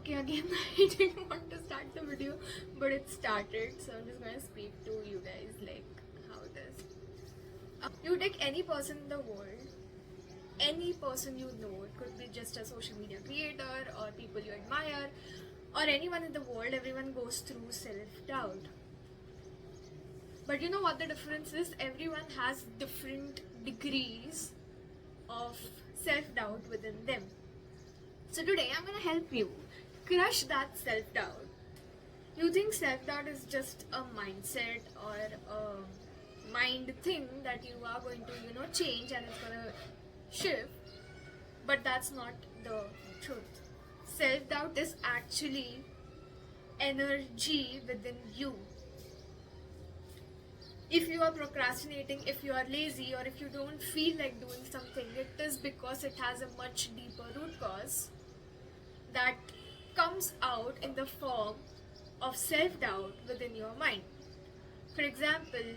Okay, again, I didn't want to start the video, but it started, so I'm just gonna speak to you guys like how it is. You take any person in the world, any person you know, it could be just a social media creator or people you admire, or anyone in the world, everyone goes through self-doubt. But you know what the difference is? Everyone has different degrees of self-doubt within them. So today I'm gonna help you crush that self-doubt. You think self-doubt is just a mindset or a mind thing that you are going to, change and it's gonna shift, but that's not the truth. Self-doubt is actually energy within you. If you are procrastinating, if you are lazy, or if you don't feel like doing something, it is because it has a much deeper root cause that comes out in the form of self-doubt within your mind. For example,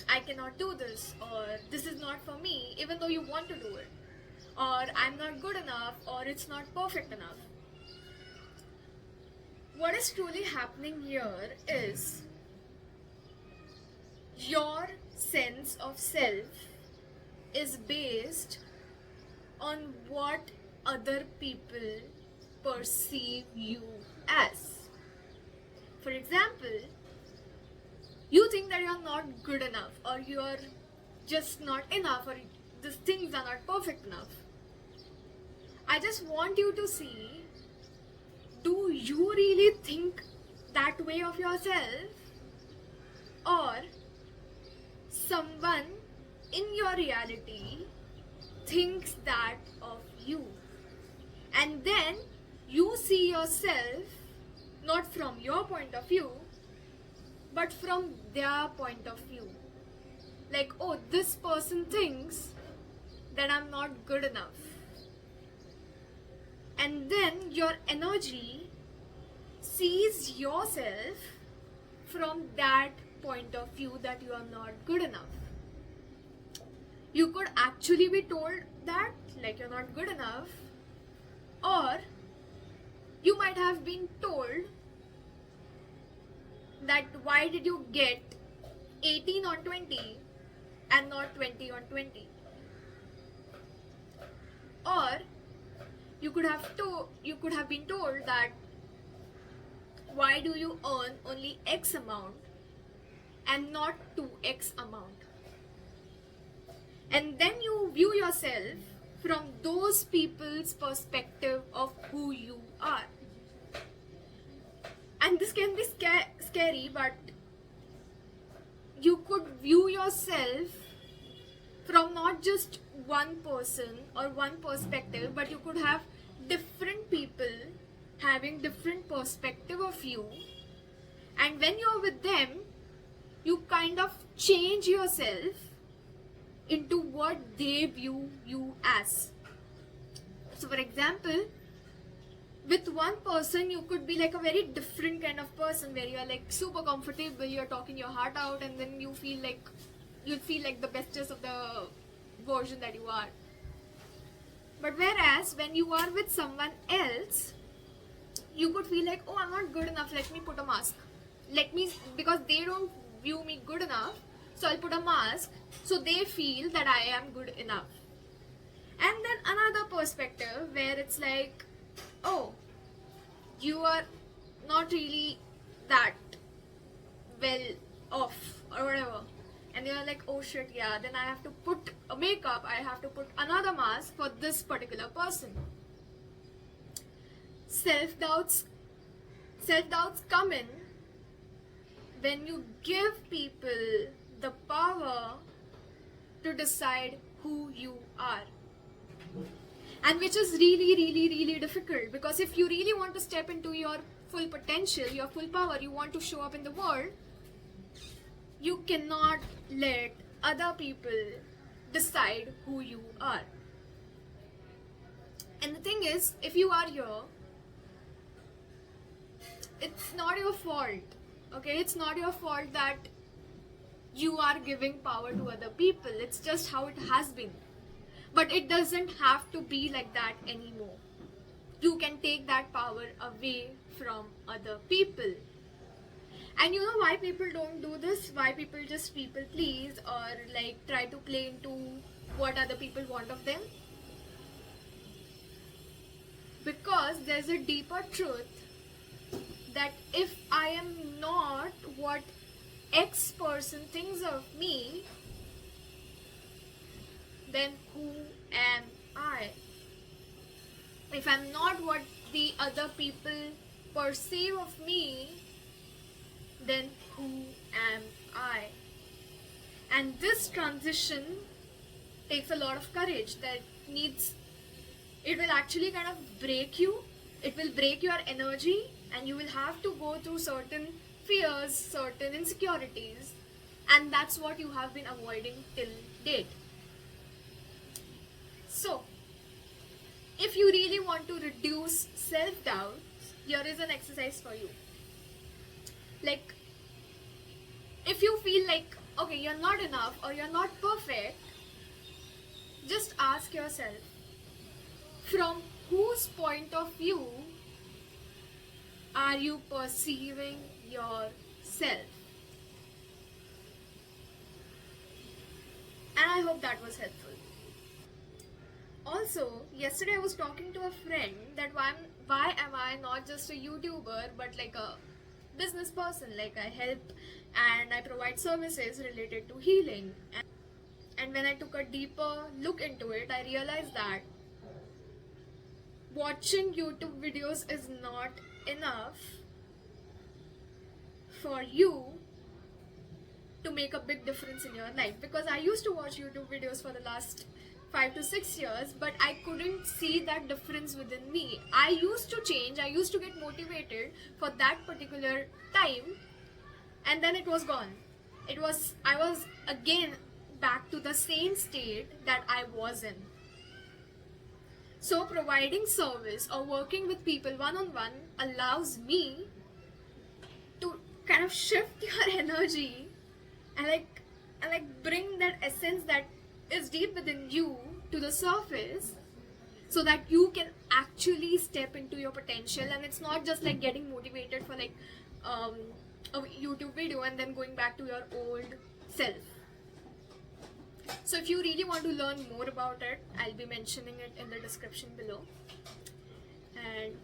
I cannot do this, or this is not for me, even though you want to do it, or I'm not good enough, or it's not perfect enough. What is truly happening here is your sense of self is based on what other people perceive you as. For example, you think that you're not good enough, or you're just not enough, or these things are not perfect enough. I just want you to see, do you really think that way of yourself, or someone in your reality thinks that of you? And then you see yourself not from your point of view, but from their point of view. Like, oh, this person thinks that I'm not good enough. And then your energy sees yourself from that point of view that you are not good enough. You could actually be told that, like, you're not good enough, or you might have been told that why did you get 18 on 20 and not 20 on 20? Or you could have been told that why do you earn only X amount and not 2x amount? And then you view yourself from those people's perspective of who you are. And this can be scary, but you could view yourself from not just one person or one perspective, but you could have different people having different perspective of you. And when you're with them, you kind of change yourself into what they view you as. So for example, with one person you could be like a very different kind of person, where you're like super comfortable, you're talking your heart out, and then you feel like the bestest of the version that you are. But whereas when you are with someone else, you could feel like, oh, I'm not good enough, let me put a mask. Because they don't view me good enough, so I'll put a mask so they feel that I am good enough. And then another perspective where it's like, oh, you are not really that well off or whatever. And you're like, oh shit, yeah, then I have to put a makeup, I have to put another mask for this particular person. Self-doubts come in when you give people the power to decide who you are. And which is really, really, really difficult, because if you really want to step into your full potential, your full power, you want to show up in the world, you cannot let other people decide who you are. And the thing is, if you are here, it's not your fault, okay? It's not your fault that you are giving power to other people. It's just how it has been. But it doesn't have to be like that anymore. You you can take that power away from other people. And you know why people don't do this? Why people just people please or like try to play into what other people want of them? Because there's a deeper truth that if I am not what X person thinks of me, then who am I? If I'm not what the other people perceive of me, then who am I? And this transition takes a lot of courage. It will actually kind of break you. It will break your energy, and you will have to go through certain fears, certain insecurities, and that's what you have been avoiding till date. So, if you really want to reduce self-doubt, here is an exercise for you. Like, if you feel like, okay, you're not enough or you're not perfect, just ask yourself, from whose point of view are you perceiving yourself? And I hope that was helpful. Also, yesterday I was talking to a friend that why am I not just a YouTuber but like a business person? Like I help and I provide services related to healing. And when I took a deeper look into it, I realized that watching YouTube videos is not enough for you to make a big difference in your life. Because I used to watch YouTube videos for the last 5 to 6 years, but I couldn't see that difference within me. I used to change, I used to get motivated for that particular time, and then it was gone. I was again back to the same state that I was in. So providing service or working with people one-on-one allows me to kind of shift your energy and bring that essence that is deep within you to the surface, so that you can actually step into your potential. And it's not just like getting motivated for like a YouTube video and then going back to your old self. So if you really want to learn more about it, I'll be mentioning it in the description below. And